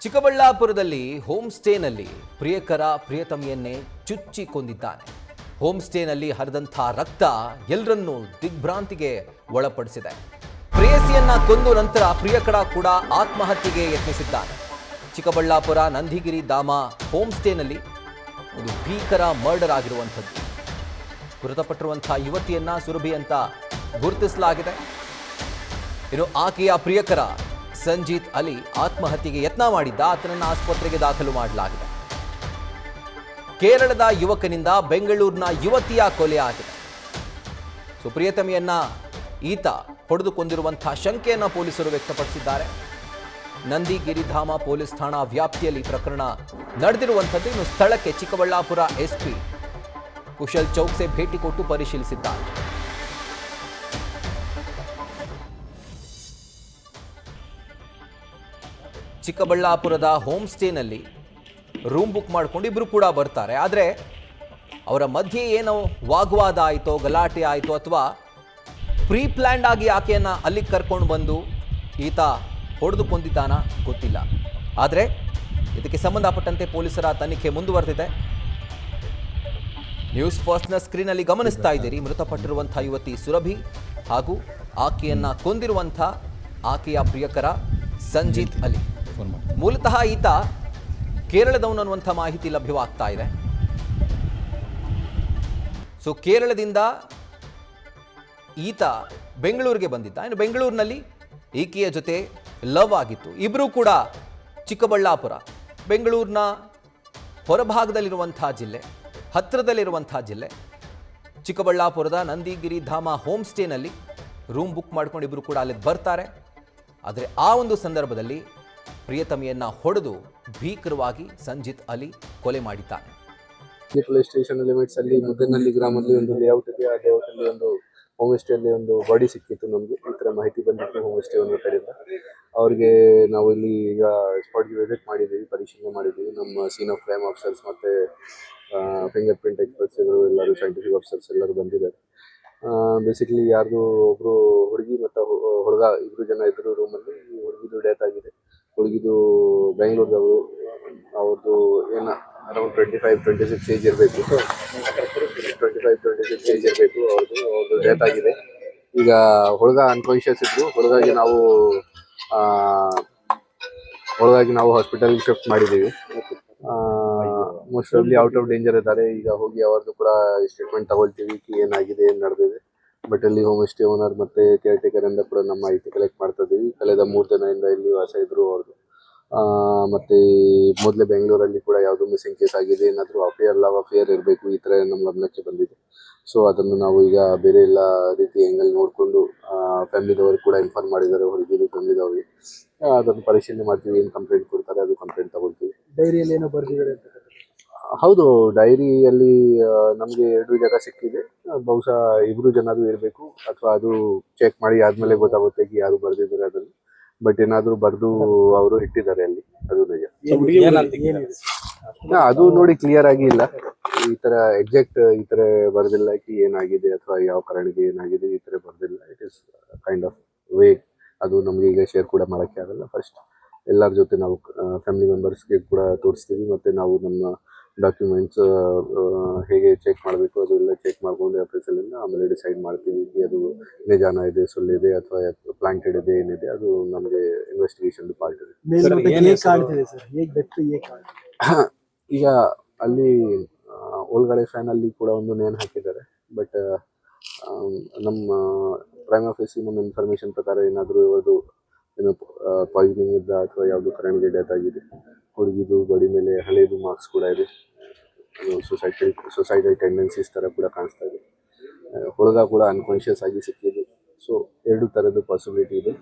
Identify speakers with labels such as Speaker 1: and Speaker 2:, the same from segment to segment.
Speaker 1: ಚಿಕ್ಕಬಳ್ಳಾಪುರದಲ್ಲಿ ಹೋಮ್ ಸ್ಟೇನಲ್ಲಿ ಪ್ರಿಯಕರ ಪ್ರಿಯತಮಿಯನ್ನೇ ಚುಚ್ಚಿ ಕೊಂದಿದ್ದಾನೆ. ಹೋಮ್ ಸ್ಟೇನಲ್ಲಿ ಹರಿದಂಥ ರಕ್ತ ಎಲ್ಲರನ್ನೂ ದಿಗ್ಭ್ರಾಂತಿಗೆ ಒಳಪಡಿಸಿದೆ. ಪ್ರೇಯಸಿಯನ್ನ ಕೊಂದು ನಂತರ ಪ್ರಿಯಕರ ಕೂಡ ಆತ್ಮಹತ್ಯೆಗೆ ಯತ್ನಿಸಿದ್ದಾನೆ. ಚಿಕ್ಕಬಳ್ಳಾಪುರ ನಂದಿಗಿರಿ ಧಾಮ ಹೋಮ್ ಸ್ಟೇನಲ್ಲಿ ಒಂದು ಭೀಕರ ಮರ್ಡರ್ ಆಗಿರುವಂಥದ್ದು. ಮೃತಪಟ್ಟಿರುವಂತಹ ಯುವತಿಯನ್ನ ಸುರಭಿ ಅಂತ ಗುರುತಿಸಲಾಗಿದೆ. ಇನ್ನು ಆಕೆಯ ಪ್ರಿಯಕರ ಸಂಜೀತ್ ಅಲಿ ಆತ್ಮಹತ್ಯೆಗೆ ಯತ್ನ ಮಾಡಿದ್ದ. ಆತನನ್ನು ಆಸ್ಪತ್ರೆಗೆ ದಾಖಲು ಮಾಡಲಾಗಿದೆ. ಕೇರಳದ ಯುವಕನಿಂದ ಬೆಂಗಳೂರಿನ ಯುವತಿಯ ಕೊಲೆ ಆಗಿದೆ. ಪ್ರಿಯತಮಿಯನ್ನ ಈತ ಹೊಡೆದು ಕೊಂದಿರುವಂತಹ ಶಂಕೆಯನ್ನ ಪೊಲೀಸರು ವ್ಯಕ್ತಪಡಿಸಿದ್ದಾರೆ. ನಂದಿಗಿರಿಧಾಮ ಪೊಲೀಸ್ ಠಾಣಾ ವ್ಯಾಪ್ತಿಯಲ್ಲಿ ಪ್ರಕರಣ ನಡೆದಿರುವಂಥದ್ದು. ಇನ್ನು ಸ್ಥಳಕ್ಕೆ ಚಿಕ್ಕಬಳ್ಳಾಪುರ ಎಸ್ಪಿ ಕುಶಲ್ ಚೌಕ್ಸೆ ಭೇಟಿ ಕೊಟ್ಟು ಪರಿಶೀಲಿಸಿದ್ದಾರೆ. ಚಿಕ್ಕಬಳ್ಳಾಪುರದ ಹೋಮ್ ಸ್ಟೇನಲ್ಲಿ ರೂಮ್ ಬುಕ್ ಮಾಡ್ಕೊಂಡು ಇಬ್ರು ಕೂಡ ಬರ್ತಾರೆ. ಆದರೆ ಅವರ ಮಧ್ಯೆ ಏನೋ ವಾಗ್ವಾದ ಆಯಿತೋ, ಗಲಾಟೆ ಆಯಿತೋ, ಅಥವಾ ಪ್ರೀ ಪ್ಲ್ಯಾಂಡ್ ಆಗಿ ಆಕೆಯನ್ನು ಅಲ್ಲಿಗೆ ಕರ್ಕೊಂಡು ಬಂದು ಈತ ಹೊಡೆದು ಕೊಂದಿದ್ದಾನ ಗೊತ್ತಿಲ್ಲ. ಆದರೆ ಇದಕ್ಕೆ ಸಂಬಂಧಪಟ್ಟಂತೆ ಪೊಲೀಸರ ತನಿಖೆ ಮುಂದುವರೆದಿದೆ. ನ್ಯೂಸ್ ಫಸ್ಟ್ನ ಸ್ಕ್ರೀನಲ್ಲಿ ಗಮನಿಸ್ತಾ ಇದ್ದೀರಿ. ಮೃತಪಟ್ಟಿರುವಂಥ ಯುವತಿ ಸುರಭಿ ಹಾಗೂ ಆಕೆಯನ್ನು ಕೊಂದಿರುವಂಥ ಆಕೆಯ ಪ್ರಿಯಕರ ಸಂಜೀತ್ ಅಲಿ. ಮೂಲತಃ ಈತ ಕೇರಳದವನು ಅನ್ನುವಂಥ ಮಾಹಿತಿ ಲಭ್ಯವಾಗ್ತಾ ಇದೆ. ಕೇರಳದಿಂದ ಈತ ಬೆಂಗಳೂರಿಗೆ ಬಂದಿದ್ದ. ಇನ್ನು ಬೆಂಗಳೂರಿನಲ್ಲಿ ಈಕೆಯ ಜೊತೆ ಲವ್ ಆಗಿತ್ತು. ಇಬ್ಬರೂ ಕೂಡ ಚಿಕ್ಕಬಳ್ಳಾಪುರ, ಬೆಂಗಳೂರಿನ ಹೊರಭಾಗದಲ್ಲಿರುವಂಥ ಜಿಲ್ಲೆ, ಹತ್ತಿರದಲ್ಲಿರುವಂಥ ಜಿಲ್ಲೆ ಚಿಕ್ಕಬಳ್ಳಾಪುರದ ನಂದಿಗಿರಿ ಧಾಮ ಹೋಮ್ ಸ್ಟೇನಲ್ಲಿ ರೂಮ್ ಬುಕ್ ಮಾಡ್ಕೊಂಡು ಇಬ್ಬರು ಕೂಡ ಅಲ್ಲಿಗೆ ಬರ್ತಾರೆ. ಆದರೆ ಆ ಒಂದು ಸಂದರ್ಭದಲ್ಲಿ ಪ್ರಿಯತಮಿಯನ್ನ ಹೊಡೆದು ಭೀಕರವಾಗಿ ಸಂಜಿತ್ ಅಲಿ ಕೊಲೆ ಮಾಡಿದ್ದಾನೆ.
Speaker 2: ಪೊಲೀಸ್ ಸ್ಟೇಷನ್ ಲಿಮಿಟ್ಸ್ ಅಲ್ಲಿ ಮುದ್ದನಹಳ್ಳಿ ಗ್ರಾಮದಲ್ಲಿ ಒಂದು ಲೇಔಟ್ ಇದೆ. ಆ ಲೇಔಟ್ ಅಲ್ಲಿ ಒಂದು ಹೋಮ್ ಸ್ಟೇ ಅಲ್ಲಿ ಒಂದು ಬಾಡಿ ಸಿಕ್ಕಿತ್ತು. ನಮ್ಗೆ ಈ ತರ ಮಾಹಿತಿ ಬಂದಿತ್ತು ಹೋಮ್ ಸ್ಟೇ ಒಂದು ಕಡೆಯಿಂದ. ಅವ್ರಿಗೆ ನಾವು ಇಲ್ಲಿ ಈಗ ಸ್ಪಾಟ್ಗೆ ವಿಸಿಟ್ ಮಾಡಿದ್ದೀವಿ, ಪರಿಶೀಲನೆ ಮಾಡಿದ್ದೀವಿ. ನಮ್ಮ ಸೀನ್ ಆಫ್ ಕ್ರೈಮ್ ಆಫೀಸರ್ಸ್ ಮತ್ತೆ ಫಿಂಗರ್ ಪ್ರಿಂಟ್ ಎಕ್ಸ್ಪರ್ಟ್ಸ್ ಎಲ್ಲರೂ, ಸೈಂಟಿಫಿಕ್ ಆಫೀಸರ್ಸ್ ಎಲ್ಲರೂ ಬಂದಿದ್ದಾರೆ. ಬೇಸಿಕಲಿ ಯಾರ್ದು ಒಬ್ರು ಹುಡುಗಿ ಮತ್ತು ಹುಡುಗ ಇಬ್ರು ಜನ ಇದ್ರು ರೂಮಲ್ಲಿ. ಹುಡುಗಿದು ಡೆತ್ ಆಗಿದೆ. ಹುಡುಗಿದು ಬೆಂಗಳೂರದವರು. ಅವ್ರದ್ದು ಏನು ಅರೌಂಡ್ 25-26 ಏಜ್ ಇರಬೇಕು. 25-26 ಏಜ್ ಇರಬೇಕು. ಅವ್ರದ್ದು ಡೆತ್ ಆಗಿದೆ. ಈಗ ಹುಡುಗ ಅನ್ಕಾನ್ಶಿಯಸ್ ಇದ್ರು. ಹುಡುಗಾಗಿ ನಾವು ಹಾಸ್ಪಿಟಲ್ಗೆ ಶಿಫ್ಟ್ ಮಾಡಿದ್ದೀವಿ. ಮೋಸ್ಟ್ ಆಫ್ಲಿ ಔಟ್ ಆಫ್ ಡೇಂಜರ್ ಇದ್ದಾರೆ. ಈಗ ಹೋಗಿ ಅವ್ರದ್ದು ಕೂಡ ಸ್ಟೇಟ್ಮೆಂಟ್ ತಗೊಳ್ತೀವಿ, ಏನಾಗಿದೆ, ಏನು ನಡೆದಿದೆ. ಬಟ್ ಅಲ್ಲಿ ಹೋಮ್ ಸ್ಟೇ ಓನರ್ ಮತ್ತೆ ಕೇರ್ ಟೇಕರ್ ಇಂದ ಕೂಡ ನಮ್ಮ ಮಾಹಿತಿ ಕಲೆಕ್ಟ್ ಮಾಡ್ತಾ ಇದ್ದೀವಿ. ಕಳೆದ 3 ದಿನದಿಂದ ಇಲ್ಲಿ ವಾಸ ಇದ್ರು ಅವ್ರದ್ದು. ಮತ್ತೆ ಮೊದಲೇ ಬೆಂಗಳೂರಲ್ಲಿ ಕೂಡ ಯಾವುದು ಮಿಸ್ಸಿಂಗ್ ಕೇಸ್ ಆಗಿದೆ, ಏನಾದರೂ ಅಫೇರ್ ಇರಬೇಕು, ಈ ಥರ ನಮ್ಮ ಗಮನಕ್ಕೆ ಬಂದಿದೆ. ಸೊ ಅದನ್ನು ನಾವು ಈಗ ಬೇರೆ ಎಲ್ಲ ರೀತಿ ಎಂಗಲ್ ನೋಡಿಕೊಂಡು ಫ್ಯಾಮಿಲಿದವರು ಕೂಡ ಇನ್ಫಾರ್ಮ್ ಮಾಡಿದ್ದಾರೆ. ಹುಡುಗಿದು ಫ್ಯಾಮಿಲಿದವ್ರಿಗೆ ಅದನ್ನು ಪರಿಶೀಲನೆ ಮಾಡ್ತೀವಿ. ಏನು ಕಂಪ್ಲೇಂಟ್ ಕೊಡ್ತಾರೆ ಅದು ಕಂಪ್ಲೇಂಟ್ ತಗೊಳ್ತೀವಿ.
Speaker 3: ಡೈರಿಯಲ್ಲಿ ಏನೋ ಬರ್ದಿದ್ದಾರೆ ಅಂತ?
Speaker 2: ಹೌದು, ಡೈರಿಯಲ್ಲಿ ನಮಗೆ 2 ಜಾಗ ಸಿಕ್ಕಿದೆ. ಬಹುಶಃ 2 ಜನದು ಇರಬೇಕು, ಅಥವಾ ಅದು ಚೆಕ್ ಮಾಡಿ ಆದ್ಮೇಲೆ ಗೊತ್ತಾಗುತ್ತೆ ಯಾರು ಬರ್ದಿದ್ದಾರೆ ಅದನ್ನು. ಬಟ್ ಏನಾದ್ರು ಬರ್ದು ಅವರು ಇಟ್ಟಿದ್ದಾರೆ ಅಲ್ಲಿ, ಅದು ನಿಜ. ಅದು ನೋಡಿ ಕ್ಲಿಯರ್ ಆಗಿ ಇಲ್ಲ. ಈ ತರ ಎಕ್ಸಾಕ್ಟ್ ಈ ತರ ಬರ್ದಿಲ್ಲ ಏನಾಗಿದೆ ಅಥವಾ ಯಾವ ಕಾರಣಕ್ಕೆ ಏನಾಗಿದೆ ಈ ತರ ಬರ್ದಿಲ್ಲ. It is kind of vague. ಅದು ನಮ್ಗೆ ಈಗ ಶೇರ್ ಕೂಡ ಮಾಡಕ್ಕೆ ಆಗಲ್ಲ. ಫಸ್ಟ್ ಎಲ್ಲರ ಜೊತೆ ನಾವು ಫ್ಯಾಮಿಲಿ ಮೆಂಬರ್ಸ್ಗೆ ಕೂಡ ತೋರಿಸ್ತೀವಿ. ಮತ್ತೆ ನಾವು ನಮ್ಮ ಡಾಕ್ಯುಮೆಂಟ್ಸ್ ಹೇಗೆ ಚೆಕ್ ಮಾಡಬೇಕು ಅದೆಲ್ಲ ಚೆಕ್ ಮಾಡ್ಕೊಂಡು ಆಫೀಸಲ್ಲಿಂದ ಆಮೇಲೆ ಡಿಸೈಡ್ ಮಾಡ್ತೀವಿ. ಅದು ನಿಜಾನ ಇದೆ, ಸುಳ್ಳಿದೆ, ಅಥವಾ ಪ್ಲಾಂಟೆಡ್ ಇದೆ, ಏನಿದೆ ಅದು ನಮಗೆ ಇನ್ವೆಸ್ಟಿಗೇಷನ್ ಪಾರ್ಟ್ ಇದೆ. ಈಗ ಅಲ್ಲಿ ಒಳಗಡೆ ಫ್ಯಾನ್ ಅಲ್ಲಿ ಕೂಡ ಒಂದು ನೇಣು ಹಾಕಿದ್ದಾರೆ. ಬಟ್ ನಮ್ಮ ಪ್ರೈಮ್ ಆಫೀಸ್ ನಮ್ಮ ಇನ್ಫಾರ್ಮೇಶನ್ ಪ್ರಕಾರ ಏನಾದರೂ ಅದು ಏನು ಪಾಯ್ಸನಿಂಗ್ ಇದ್ದ ಅಥವಾ ಯಾವುದು ಕಾರಣಕ್ಕೆ ಡೆತ್ ಆಗಿದೆ. ಹುಡುಗಿದು ಬಾಡಿ ಮೇಲೆ ಹಳೇದು ಮಾರ್ಕ್ಸ್ ಕೂಡ ಇದೆ. ಅದು ಸುಸೈಡಲ್ ಟೆಂಡೆನ್ಸೀಸ್ ಥರ ಕೂಡ ಕಾಣಿಸ್ತಾ ಇದೆ. ಹುಡುಗ ಕೂಡ ಅನ್ಕಾನ್ಶಿಯಸ್ ಆಗಿ ಸಿಕ್ಕಿದ್ದು. ಸೊ 2 ಥರದ್ದು ಪಾಸಿಬಿಲಿಟಿ ಇದೆ.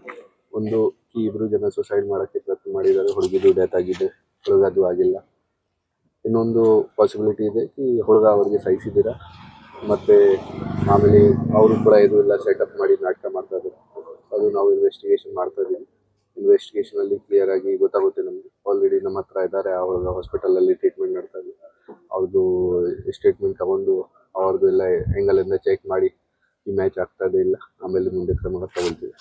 Speaker 2: ಒಂದು ಈ 2 ಜನ ಸುಸೈಡ್ ಮಾಡೋಕ್ಕೆ ಪ್ರಯತ್ನ ಮಾಡಿದ್ದಾರೆ, ಹುಡುಗಿದು ಡೆತ್ ಆಗಿದೆ, ಹುಡುಗದು ಆಗಿಲ್ಲ. ಇನ್ನೊಂದು ಪಾಸಿಬಿಲಿಟಿ ಇದೆ ಹುಡುಗ ಅವ್ರಿಗೆ ಸಾಯಿಸಿದ್ದೀರಾ, ಮತ್ತು ಆಮೇಲೆ ಅವರು ಕೂಡ ಇದು ಎಲ್ಲ ಸೆಟಪ್ ಮಾಡಿ ನಾಟಕ ಮಾಡ್ತಾ ಇದ್ದಾರೆ. ಅದು ನಾವು ಇನ್ವೆಸ್ಟಿಗೇಷನ್ ಮಾಡ್ತಾ ಇದ್ದೀವಿ. ಇನ್ವೆಸ್ಟಿಗೇಷನಲ್ಲಿ ಕ್ಲಿಯರ್ ಆಗಿ ಗೊತ್ತಾಗುತ್ತೆ ನಮಗೆ. ಆಲ್ರೆಡಿ ನಮ್ಮ ಹತ್ರ ಇದ್ದಾರೆ. ಅವ್ರಿಗೆ ಹಾಸ್ಪಿಟಲಲ್ಲಿ ಟ್ರೀಟ್ಮೆಂಟ್ ಮಾಡ್ತಾ ಇದ್ದೀವಿ. ಅವ್ರದ್ದು ಸ್ಟೇಟ್ಮೆಂಟ್ ತಗೊಂಡು ಅವ್ರದ್ದು ಎಲ್ಲ ಎಂಗಲಿಂದ ಚೆಕ್ ಮಾಡಿ ಈ ಮ್ಯಾಚ್ ಆಗ್ತಾ ಇದೆ ಇಲ್ಲ, ಆಮೇಲೆ ಮುಂದೆ ಕ್ರಮ ತಗೊಳ್ತೀವಿ.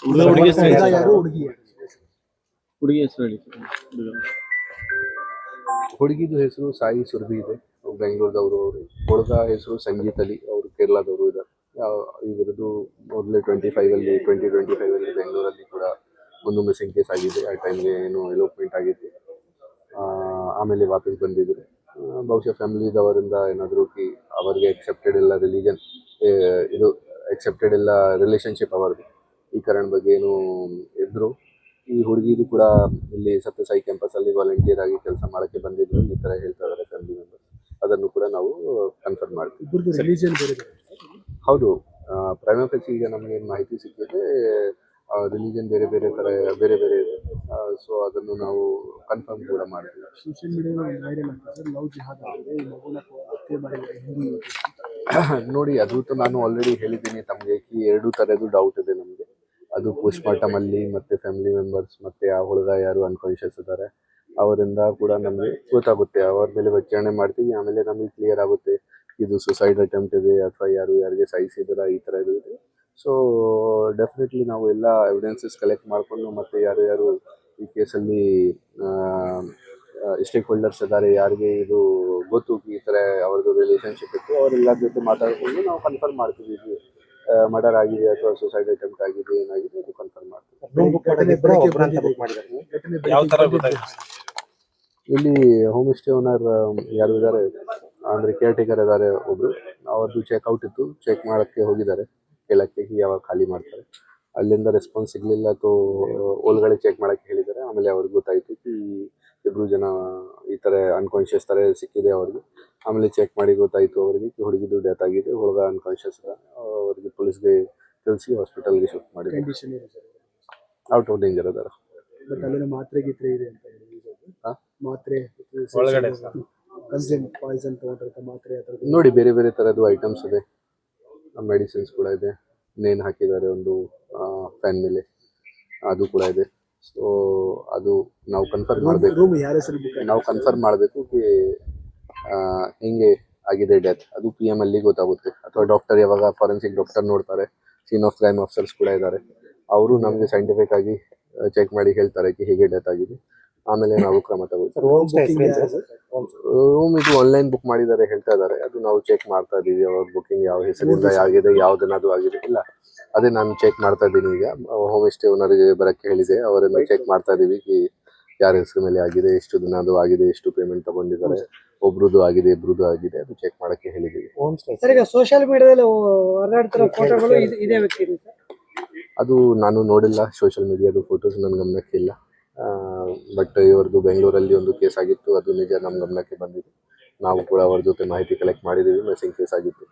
Speaker 2: ಹುಡುಗಿದು ಹೆಸರು ಸಾಯಿ ಸುರ್ಭಿ ಇದೆ, ಬೆಂಗಳೂರದವರು ಅವರು. ಹುಡುಗ ಹೆಸರು ಸಂಗೀತ್ ಅಲಿ, ಅವರು ಕೇರಳದವರು ಇದ್ದಾರೆ. ಇವರದು ಮೊದಲೇ 2025 ಬೆಂಗಳೂರಲ್ಲಿ ಕೂಡ ಒಂದು ಮಿಸ್ಸಿಂಗ್ ಕೇಸ್ ಆಗಿದೆ. ಆ ಟೈಮ್ಗೆ ಏನು ಎಲೋಪ್ಮೆಂಟ್ ಆಗಿತ್ತು, ಆಮೇಲೆ ವಾಪಸ್ ಬಂದಿದ್ರು. ಬಹುಶಃ ಫ್ಯಾಮಿಲಿದವರಿಂದ ಏನಾದರೂ ಅವರಿಗೆ ಎಕ್ಸೆಪ್ಟೆಡ್ ಇಲ್ಲ ರಿಲಿಜನ್, ಇದು ಎಕ್ಸೆಪ್ಟೆಡ್ ಇಲ್ಲ ರಿಲೇಷನ್ಶಿಪ್ ಅವರದು, ಈ ಕಾರಣ ಬಗ್ಗೆ ಏನು ಇದ್ರು. ಈ ಹುಡುಗಿದು ಕೂಡ ಇಲ್ಲಿ ಸತ್ಯಸಾಯಿ ಕ್ಯಾಂಪಸಲ್ಲಿ ವಾಲಂಟಿಯರ್ ಆಗಿ ಕೆಲಸ ಮಾಡೋಕ್ಕೆ ಬಂದಿದ್ರು, ಈ ಥರ ಹೇಳ್ತಾ ಇದ್ದಾರೆ ಫ್ಯಾಮಿಲಿ ಮೆಂಬರ್ಸ್. ಅದನ್ನು ಕೂಡ ನಾವು ಕನ್ಫರ್ಮ್ ಮಾಡ್ತೀವಿ.
Speaker 3: ರಿಲಿಜನ್ ಬೇರೆ
Speaker 2: ಹೌದು, ಪ್ರೈಮ್ ಆಫೀಸ್ ಈಗ ನಮಗೆ ಮಾಹಿತಿ ಸಿಕ್ಕಿದೆ, ರಿಲಿಜನ್ ಬೇರೆ ಬೇರೆ ಥರ ಬೇರೆ ಬೇರೆ ಇದೆ. ಸೊ ಅದನ್ನು ನಾವು ಕನ್ಫರ್ಮ್ ಕೂಡ ಮಾಡ್ತೀವಿ.
Speaker 3: ಸೋಷಿಯಲ್ ಮೀಡಿಯಾ ವೈರಲ್ ಆಗ್ತದೆ, ಲವ್ ಜಿಹಾದ್ ಆಗಿದೆ, ಈ ಮಗುನ ಹತ್ಯೆ ಮಾಡಿದ್ದಾರೆ ಹಿಂದೂ
Speaker 2: ನೋಡಿ, ಅದು ನಾನು ಆಲ್ರೆಡಿ ಹೇಳಿದ್ದೀನಿ ತಮಗೆ, ಈ ಎರಡು ಥರದ್ದು ಡೌಟ್ ಇದೆ ನಮಗೆ. ಅದು ಪೋಸ್ಟ್ಮಾರ್ಟಮ್ ಅಲ್ಲಿ ಮತ್ತೆ ಫ್ಯಾಮಿಲಿ ಮೆಂಬರ್ಸ್ ಮತ್ತೆ ಆ ಹುಡುಗ ಯಾರು ಅನ್ಕಾನ್ಶಿಯಸ್ ಇದ್ದಾರೆ ಅವರಿಂದ ಕೂಡ ನಮಗೆ ಗೊತ್ತಾಗುತ್ತೆ. ಅವ್ರ ಮೇಲೆ ವಿಚಾರಣೆ ಮಾಡ್ತೀವಿ, ಆಮೇಲೆ ನಮಗೆ ಕ್ಲಿಯರ್ ಆಗುತ್ತೆ ಇದು ಸುಸೈಡ್ ಅಟೆಂಪ್ಟ್ ಇದೆ ಅಥವಾ ಯಾರಿಗೆ ಸಾಯಿಸಿದಾರ, ಈ ಥರ ಇದು ಇದೆ. ಸೊ ಡೆಫಿನೆಟ್ಲಿ ನಾವು ಎಲ್ಲ ಎವಿಡೆನ್ಸಸ್ ಕಲೆಕ್ಟ್ ಮಾಡಿಕೊಂಡು ಮತ್ತೆ ಯಾರು ಈ ಕೇಸಲ್ಲಿ ಸ್ಟೇಕ್ ಹೋಲ್ಡರ್ಸ್ ಇದ್ದಾರೆ, ಯಾರಿಗೆ ಇದು ಗೊತ್ತು ಈ ಥರ ಅವ್ರದ್ದು ರಿಲೇಷನ್ಶಿಪ್ ಇತ್ತು, ಅವರೆಲ್ಲರ ಜೊತೆ ಮಾತಾಡಿಕೊಂಡು ನಾವು ಕನ್ಫರ್ಮ್ ಮಾಡ್ತೀವಿ ಮರ್ಡರ್ ಆಗಿದೆ ಅಥವಾ ಸುಸೈಡ್ ಅಟೆಂಪ್ಟ್ ಆಗಿದೆ, ಏನಾಗಿದೆ ಅದು ಕನ್ಫರ್ಮ್ ಮಾಡ್ತೀವಿ. ಇಲ್ಲಿ ಹೋಮ್ ಸ್ಟೇ ಓನರ್ ಯಾರು ಇದ್ದಾರೆ ಅಂದರೆ ಕೇರ್ ಟೇಕರ್ ಇದ್ದಾರೆ ಒಬ್ರು, ಅವ್ರದ್ದು ಚೆಕ್ಔಟ್ ಇತ್ತು, ಚೆಕ್ ಮಾಡೋಕ್ಕೆ ಹೋಗಿದ್ದಾರೆ, ಕೇಳಕ್ಕೆ ಯಾವಾಗ ಖಾಲಿ ಮಾಡ್ತಾರೆ. ಅಲ್ಲಿಂದ ರೆಸ್ಪಾನ್ಸ್ ಸಿಗಲಿಲ್ಲ, ಅಥವಾ ಒಳಗಡೆ ಚೆಕ್ ಮಾಡೋಕ್ಕೆ ಹೇಳಿದ್ದಾರೆ. ಆಮೇಲೆ ಅವ್ರಿಗೆ ಗೊತ್ತಾಯಿತು ಈ ಇಬ್ಬರು ಜನ ಈ ಥರ ಅನ್ಕಾನ್ಶಿಯಸ್ ಥರ ಸಿಕ್ಕಿದೆ ಅವ್ರಿಗೆ. ಆಮೇಲೆ ಚೆಕ್ ಮಾಡಿ ಗೊತ್ತಾಯಿತು ಅವರಿಗೆ ಹುಡುಗಿದು ಡೆತ್ ಆಗಿದೆ, ಹುಡುಗ ಅನ್ಕಾನ್ಶಿಯಸ್ ಇದೆ. ಅವರಿಗೆ ಪೊಲೀಸ್ಗೆ ತಿಳಿಸಿ ಹಾಸ್ಪಿಟಲ್ಗೆ ಶಿಫ್ಟ್ ಮಾಡಿದ್ದಾರೆ.
Speaker 3: ಕಂಡೀಷನ್ ಇದೆ ಸರ್,
Speaker 2: ಔಟ್ ಆಫ್ ಡೇಂಜರ್ ಅದಾರ.
Speaker 3: ಬಟ್ ಅಲ್ಲಿನ ಮಾತ್ರೆ ಗೀತ್ರೆ ಇದೆ ಅಂತ ಹೇಳಿ ಮಾತ್ರೆ
Speaker 4: ಒಳಗಡೆ
Speaker 3: ಪಾಯ್ಸನ್ ತಗೊಂಡ್ರೆ ಮಾತ್ರೆ ಅಥವಾ
Speaker 2: ನೋಡಿ, ಬೇರೆ ಬೇರೆ ಥರದ್ದು ಐಟಮ್ಸ್ ಇದೆ, ಮೆಡಿಸಿನ್ಸ್ ಕೂಡ ಇದೆ. ನೇಣು ಹಾಕಿದ್ದಾರೆ ಒಂದು ಫ್ಯಾನ್ ಮೇಲೆ, ಅದು ಕೂಡ ಇದೆ. ಸೊ ಅದು ನಾವು ಕನ್ಫರ್ಮ್ ಮಾಡಬೇಕು,
Speaker 3: ರೂಮ್ ಯಾರ ಹೆಸರು ಬುಕ್
Speaker 2: ನಾವು ಕನ್ಫರ್ಮ್ ಮಾಡಬೇಕು ಹೆಂಗೆ ಆಗಿದೆ ಡೆತ್, ಅದು PM ಅಲ್ಲಿ ಗೊತ್ತಾಗುತ್ತೆ. ಅಥವಾ ಡಾಕ್ಟರ್ ಯಾವಾಗ ಫಾರೆನ್ಸಿಕ್ ಡಾಕ್ಟರ್ ನೋಡ್ತಾರೆ, ಸೀನ್ ಆಫ್ ಕ್ರೈಮ್ ಆಫೀಸರ್ಸ್ ಕೂಡ ಇದ್ದಾರೆ, ಅವರು ನಮಗೆ ಸೈಂಟಿಫಿಕ್ ಆಗಿ ಚೆಕ್ ಮಾಡಿ ಹೇಳ್ತಾರೆ ಹೇಗೆ ಡೆತ್ ಆಗಿದೆ. ಆಮೇಲೆ ನಾವು ಕ್ರಮ ತಗೋತೀವಿ. ರೂಮ್ ಇದು ಆನ್ಲೈನ್ ಬುಕ್ ಮಾಡಿದ್ದಾರೆ ಹೇಳ್ತಾ ಇದ್ದಾರೆ, ಅದು ನಾವು ಚೆಕ್ ಮಾಡ್ತಾ ಇದೀವಿ. ಅವ್ರ ಬುಕಿಂಗ್ ಯಾವ ಹೆಸರಿಂದ ಆಗಿದೆ, ಯಾವ್ದನ್ನದು ಆಗಿದೆ ಇಲ್ಲ, ಅದೇ ನಾನು ಚೆಕ್ ಮಾಡ್ತಾ ಇದ್ದೀನಿ. ಈಗ ಹೋಮ್ ಸ್ಟೇ ಓನರ್ಗೆ ಬರಕ್ಕೆ ಹೇಳಿದೆ, ಅವರನ್ನು ಚೆಕ್ ಮಾಡ್ತಾ ಇದೀವಿ ಯಾರ ಹೆಸರು ಮೇಲೆ ಆಗಿದೆ, ಎಷ್ಟು ದಿನ ಅದು ಆಗಿದೆ, ಎಷ್ಟು ಪೇಮೆಂಟ್ ತಗೊಂಡಿದ್ದಾರೆ, ಒಬ್ರದ್ದು ಆಗಿದೆ ಇಬ್ರದ್ದು ಆಗಿದೆ, ಅದು ಚೆಕ್ ಮಾಡಕ್ಕೆ ಹೇಳಿದೀವಿ.
Speaker 5: ಸರ್, ಈಗ ಸೋಷಿಯಲ್ ಮೀಡಿಯಾದಲ್ಲಿ ಹೊರನಾಡ್ತಿರೋ ಫೋಟೋಗಳು ಇದೇ ವ್ಯಕ್ತಿ ಸರ್?
Speaker 2: ಅದು ನಾನು ನೋಡಿಲ್ಲ, ಸೋಷಿಯಲ್ ಮೀಡಿಯಾದು ಫೋಟೋಸ್ ನನ್ನ ಗಮನಕ್ಕೆ ಇಲ್ಲ. ಬಟ್ ಇವ್ರದ್ದು ಬೆಂಗಳೂರಲ್ಲಿ ಒಂದು ಕೇಸ್ ಆಗಿತ್ತು, ಅದು ನಿಜ ನಮ್ಮ ಗಮನಕ್ಕೆ ಬಂದಿದೆ. ನಾವು ಕೂಡ ಅವ್ರ ಜೊತೆ ಮಾಹಿತಿ ಕಲೆಕ್ಟ್ ಮಾಡಿದ್ದೀವಿ, ಮಿಸ್ಸಿಂಗ್ ಕೇಸ್ ಆಗಿತ್ತು.